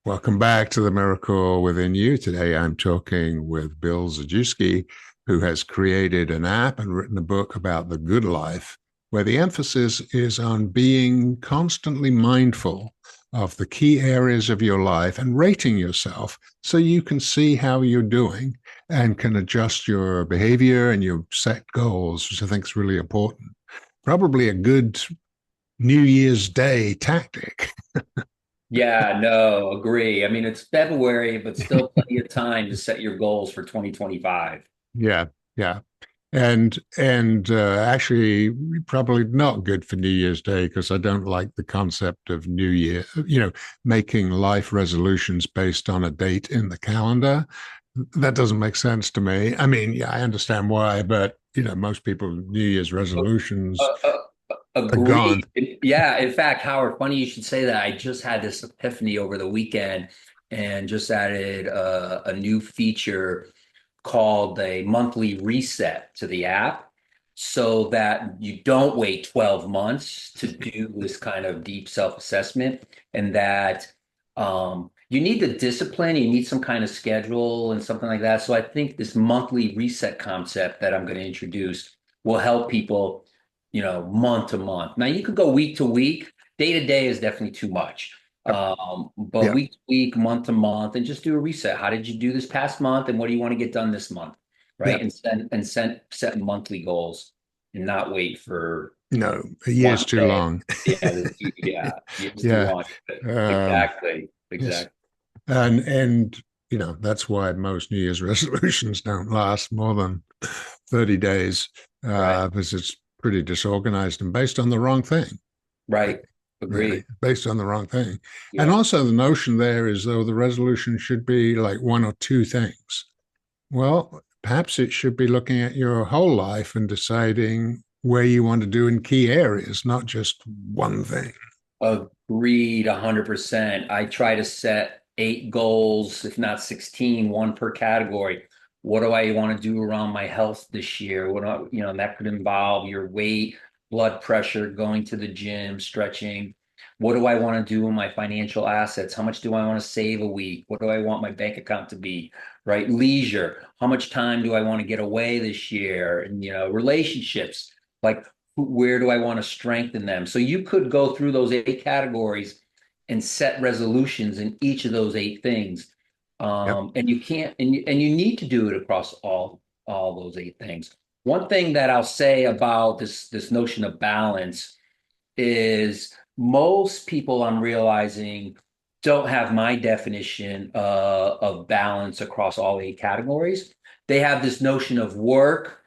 Welcome back to The Miracle Within You. Today I'm talking with Bill Zujewski, who has created an app and written a book about the good life, where the emphasis is on being constantly mindful of the key areas of your life and rating yourself so you can see how you're doing and can adjust your behavior and your set goals, which I think is really important. Probably a good New Year's Day tactic. Yeah, no, agree. I mean, it's February, but still plenty of time to set your goals for 2025. Yeah, yeah. And actually probably not good for New Year's Day because I don't like the concept of New Year, making life resolutions based on a date in the calendar. That doesn't make sense to me. I mean, yeah, I understand why, but most people New Year's Uh, resolutions uh, are gone. Agree. Yeah, in fact, Howard, funny you should say that. I just had this epiphany over the weekend and just added a new feature called a monthly reset to the app so that you don't wait 12 months to do this kind of deep self-assessment and that you need the discipline, you need some kind of schedule and something like that. So I think this monthly reset concept that I'm going to introduce will help people, month to month. Now you could go week to week. Day to day is definitely too much. Yep. But Yeah. week to week, month to month, and just do a reset. How did you do this past month, and what do you want to get done this month, right? Yeah. And set monthly goals, and not wait for No, a year's one too day. long. Yeah, it's too Yeah. long. Um, Exactly, yes. exactly. And that's why most New Year's resolutions don't last more than 30 days, Right, because it's pretty disorganized and based on the wrong thing. Right. right. Really, Agreed. based on the wrong thing. And Yeah. also the notion there is though the resolution should be like one or two things. Well, perhaps it should be looking at your whole life and deciding where you want to do in key areas, not just one thing. Agreed 100%. I try to set eight goals, if not 16, one per category. What do I want to do around my health this year? And that could involve your weight, blood pressure, going to the gym, stretching. What do I want to do with my financial assets? How much do I want to save a week? What do I want my bank account to be? Right? Leisure. How much time do I want to get away this year? And, relationships. Like, where do I want to strengthen them? So you could go through those eight categories and set resolutions in each of those eight things. Yep. And you can't, and you need to do it across all those eight things. One thing that I'll say about this notion of balance is most people I'm realizing don't have my definition of balance across all eight categories. They have this notion of work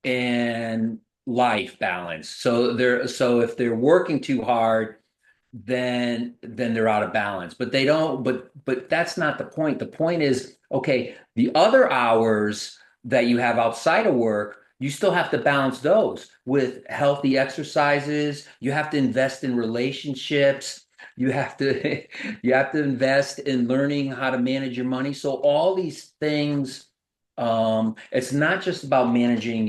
and life balance. So if they're working too hard, then they're out of balance. But they don't, but that's not the point. The point is, okay, the other hours that you have outside of work, you still have to balance those with healthy exercises. You have to invest in relationships. You have to you have to invest in learning how to manage your money. So all these things, it's not just about managing,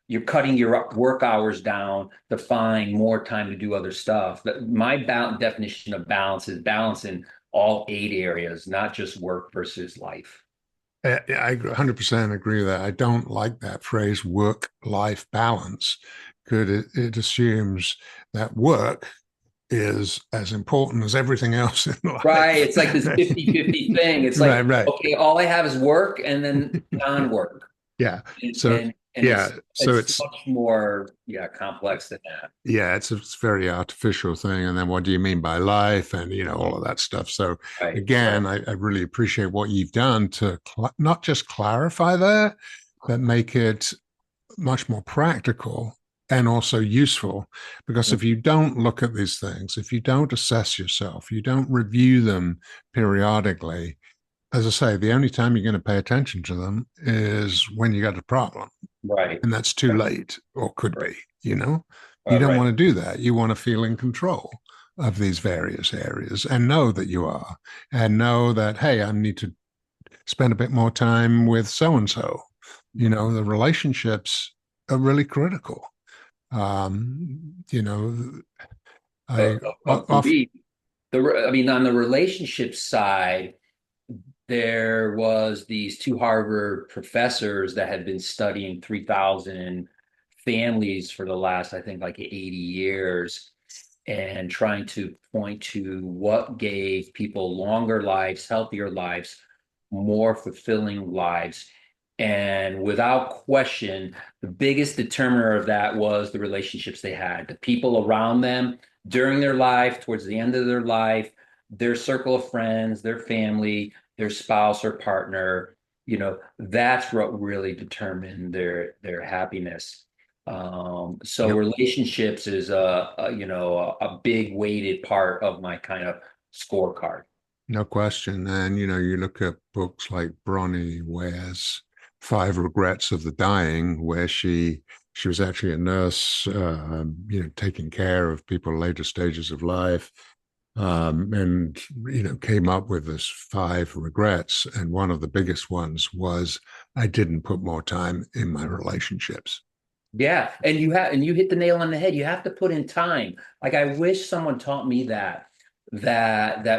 you're cutting your work hours down to find more time to do other stuff. My definition of balance is balance in all eight areas, not just work versus life. I 100% agree with that. I don't like that phrase work-life balance because it assumes that work is as important as everything else in Right. life. It's like this 50-50 thing. It's Right, like, right. okay, all I have is work and then non-work. Yeah. And So, and, and yeah. it's So it's it's, much more, yeah, complex than that. yeah, it's a very artificial thing. And then what do you mean by life and, all of that stuff. So Right. Right. again, I really appreciate what you've done to not just clarify that, but make it much more practical and also useful. Because if you don't look at these things, if you don't assess yourself, you don't review them periodically, as I say, the only time you're going to pay attention to them is when you got a problem, Right. and that's too Right. late or could Right. be. You don't Right. want to do that. You want to feel in control of these various areas and know that you are, and know that, hey, I need to spend a bit more time with so and so. The relationships are really critical. Um, you know, I often, Agreed. I mean, on the relationship side, there was these two Harvard professors that had been studying 3,000 families for the last, I think, like 80 years, and trying to point to what gave people longer lives, healthier lives, more fulfilling lives. And without question, the biggest determiner of that was the relationships they had, the people around them during their life, towards the end of their life, their circle of friends, their family, their spouse or partner. That's what really determined their happiness. So Yep. relationships is a big weighted part of my kind of scorecard. No question. And, you look at books like Bronnie Ware's Five Regrets of the Dying, where she was actually a nurse, taking care of people later stages of life, and, came up with this five regrets. And one of the biggest ones was, I didn't put more time in my relationships. Yeah, and you hit the nail on the head. You have to put in time. Like I wish someone taught me that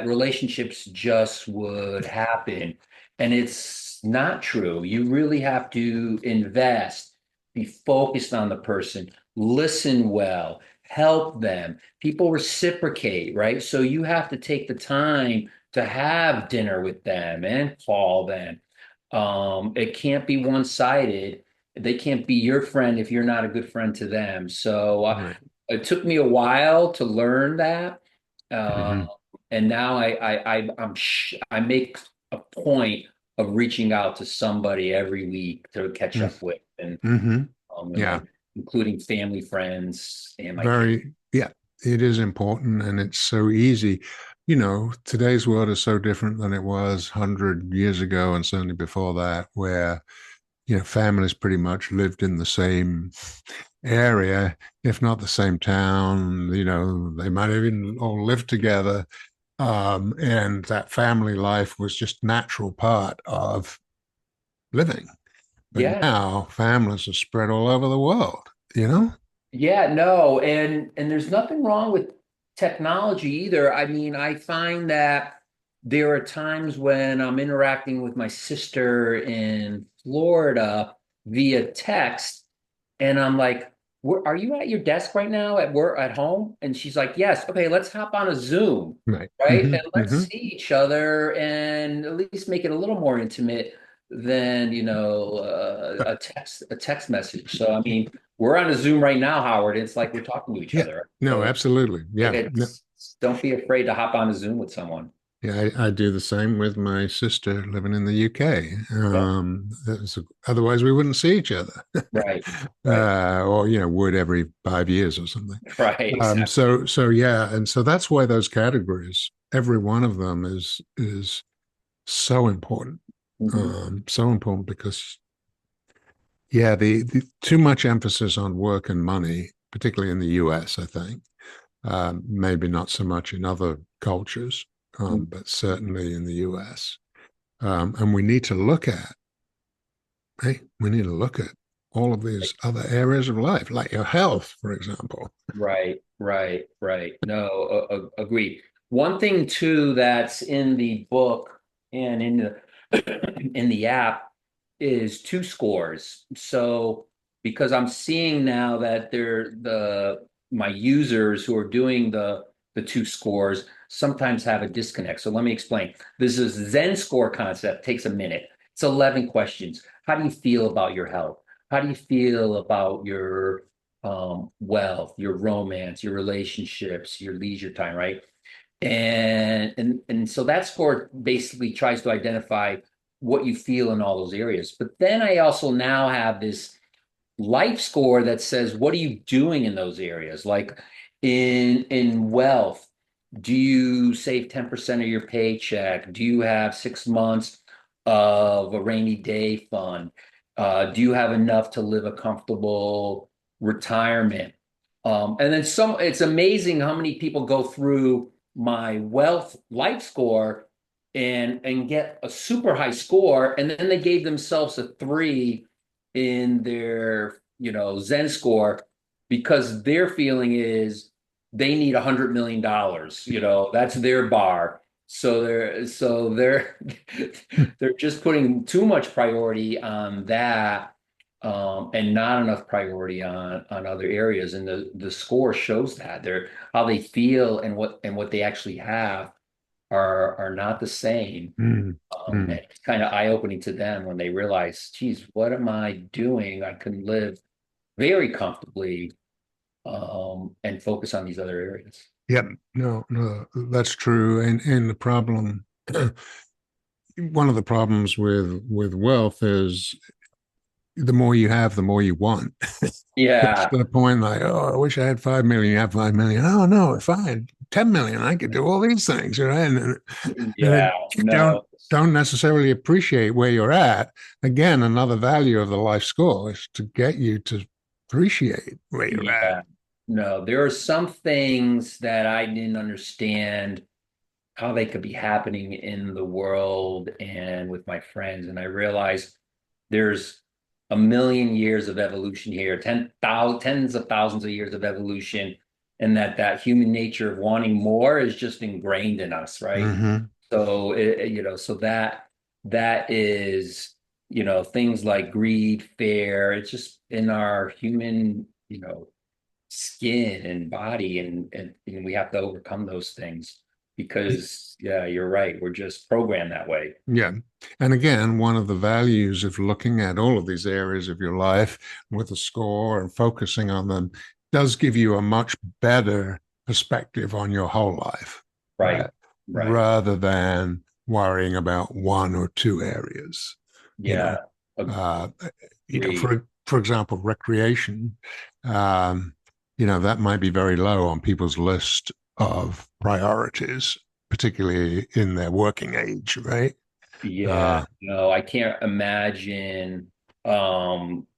relationships just would happen. And it's not true. You really have to invest, be focused on the person, listen well, help them. People reciprocate, right? So you have to take the time to have dinner with them and call them. It can't be one-sided. They can't be your friend if you're not a good friend to them. So Right. it took me a while to learn that, uh, Hmm. and now I make a point of reaching out to somebody every week to catch up with, and Hmm. my Yeah. including family, friends, and my kids. Yeah, it is important and it's so easy. Today's world is so different than it was 100 years ago and certainly before that, where, families pretty much lived in the same area, if not the same town. They might even all live together. And that family life was just natural part of living. But Yeah, now families are spread all over the world, you know? yeah, no, and there's nothing wrong with technology either. I mean, I find that there are times when I'm interacting with my sister in Florida via text, and I'm like, are you at your desk right now at work at home?" And she's like, "Yes." "Okay, let's hop on a Zoom, Right. right? Hmm. And let's Hmm. see each other and at least make it a little more intimate than, a text message." So I mean, we're on a Zoom right now, Howard. It's like we're talking to each Yeah. other. Right? No, So absolutely. Yeah. No, it's don't be afraid to hop on a Zoom with someone. yeah, I do the same with my sister living in the UK. Yeah. Otherwise, we wouldn't see each other, Right. Right. or would every 5 years or something. Right. Exactly. So yeah, and so that's why those categories, every one of them is so important, Mhm. so important because yeah, the too much emphasis on work and money, particularly in the US, I think. Maybe not so much in other cultures, but certainly in the US. And we need to look at all of these other areas of life, like your health, for example. Right, right, right. No, agree. One thing too that's in the book and in the in the app is two scores. So because I'm seeing now that they're the my users who are doing the two scores sometimes have a disconnect. So let me explain. This is Zen score concept, takes a minute. It's 11 questions. How do you feel about your health? How do you feel about your wealth, your romance, your relationships, your leisure time, right? And so that score basically tries to identify what you feel in all those areas. But then I also now have this life score that says, what are you doing in those areas? Like in wealth, do you save 10% of your paycheck? Do you have 6 months of a rainy day fund? Do you have enough to live a comfortable retirement? And then it's amazing how many people go through my wealth life score and get a super high score, and then they gave themselves a three in their Zen score because their feeling is they need $100 million. That's their bar. So they're they're just putting too much priority on that, and not enough priority on other areas. And the score shows that they're how they feel and what they actually have are not the same. Mm, And mm. it's kind of eye-opening to them when they realize, geez, what am I doing? I can live very comfortably, and focus on these other areas. Yep. No, no, that's true. And the problem, one of the problems with wealth is the more you have, the more you want. It's Yeah, to the point like, oh, I wish I had 5 million. You have 5 million. Oh no, if I had 10 million, I could do all these things, right? And yeah, then you no, don't necessarily appreciate where you're at. Again, another value of the life score is to get you to appreciate where you're at. yeah, no. There are some things that I didn't understand how they could be happening in the world and with my friends. And I realized there's a million years of evolution here, tens of thousands of years of evolution, and that human nature of wanting more is just ingrained in us, right? Mm-hmm. So so that is, things like greed, fear, it's just in our human, skin and body, and we have to overcome those things because, yeah, you're right. We're just programmed that way. Yeah. And again, one of the values of looking at all of these areas of your life with a score and focusing on them does give you a much better perspective on your whole life, Right. right? Right. Rather than worrying about one or two areas, you know. Yeah. Uh, Agreed. for example, recreation, um, that might be very low on people's list of priorities, particularly in their working age, right? Yeah. Uh, No, I can't imagine.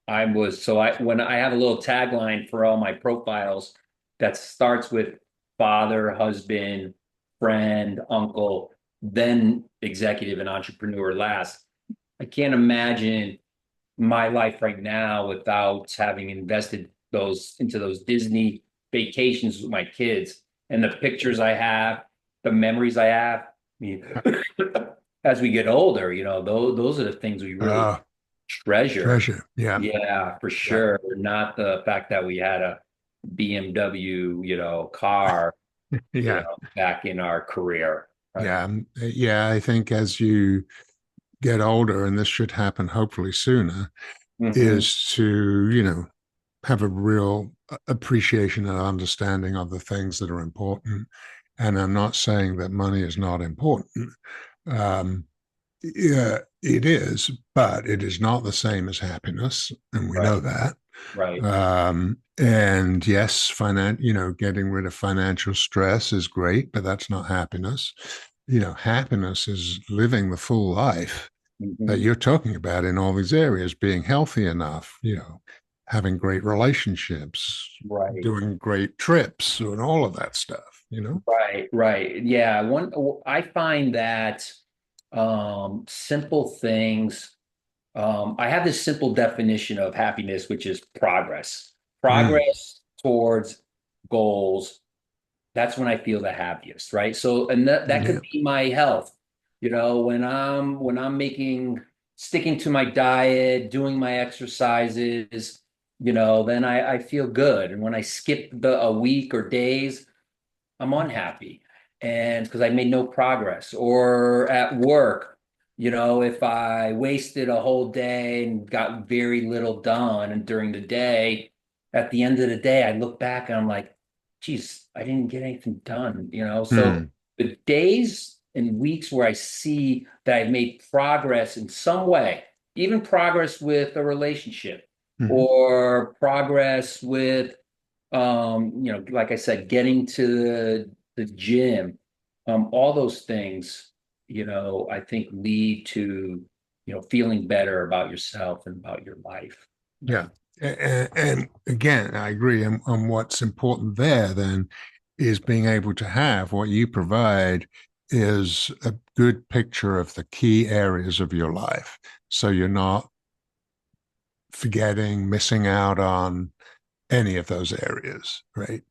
I was so I when I have a little tagline for all my profiles that starts with father, husband, friend, uncle, then executive and entrepreneur last. I can't imagine my life right now without having invested those into those Disney vacations with my kids and the pictures I have, the memories I have. I mean, as we get older, those are the things we really uh, treasure. treasure. Yeah. Yeah, for Yeah. sure. Not the fact that we had a BMW, car, Yeah. back in our career, right? Yeah. Yeah. I think as you get older, and this should happen hopefully sooner, Hmm. is to, have a real appreciation and understanding of the things that are important. And I'm not saying that money is not important. Um, yeah, it is, but it is not the same as happiness, and we know Right, that. right, And yes, getting rid of financial stress is great, but that's not happiness. Happiness is living the full life that hmm, you're talking about in all these areas, being healthy enough, having great relationships, right. doing great trips, and all of that stuff. Right, right. Yeah, I find that simple things. I have this simple definition of happiness, which is progress. Mm, Progress towards goals. That's when I feel the happiest, right? So, and that could yeah. be my health. When I'm sticking to my diet, doing my exercises, then I feel good. And when I skip a week or days, I'm unhappy, and because I made no progress. Or at work, if I wasted a whole day and got very little done and during the day, at the end of the day, I look back and I'm like, geez, I didn't get anything done. So Mm, the days and weeks where I see that I've made progress in some way, even progress with a relationship mhm. or progress with, like I said, getting to the gym, all those things, I think lead to, feeling better about yourself and about your life. Yeah. And again, I agree. And what's important there then is being able to have what you provide is a good picture of the key areas of your life. So you're not forgetting, missing out on any of those areas, right?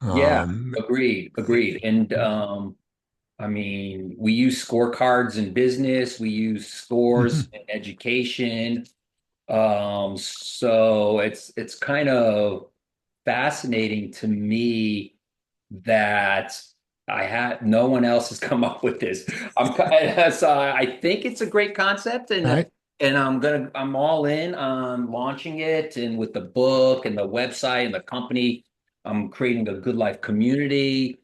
Yeah, Um, agreed. And I mean, we use scorecards in business, we use scores in education. So it's kind of fascinating to me that I had no one else has come up with this. So I think it's a great concept, right. and I'm all in on launching it, and with the book and the website and the company, I'm creating a good life community.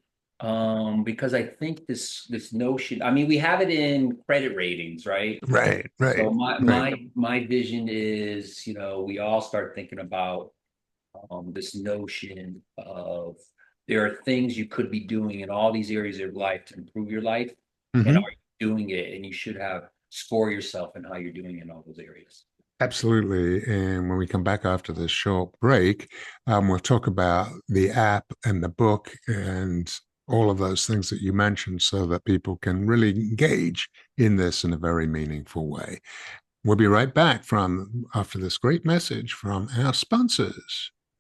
Because I think this notion, I mean, we have it in credit ratings, right? Right, right, So my right. my my vision is, we all start thinking about this notion of there are things you could be doing in all these areas of life to improve your life, and are Hmm. you doing it? And you should have score yourself in how you're doing in all those areas. Absolutely. And when we come back after this short break, we'll talk about the app and the book and all of those things that you mentioned so that people can really engage in this in a very meaningful way. We'll be right back from after this great message from our sponsors.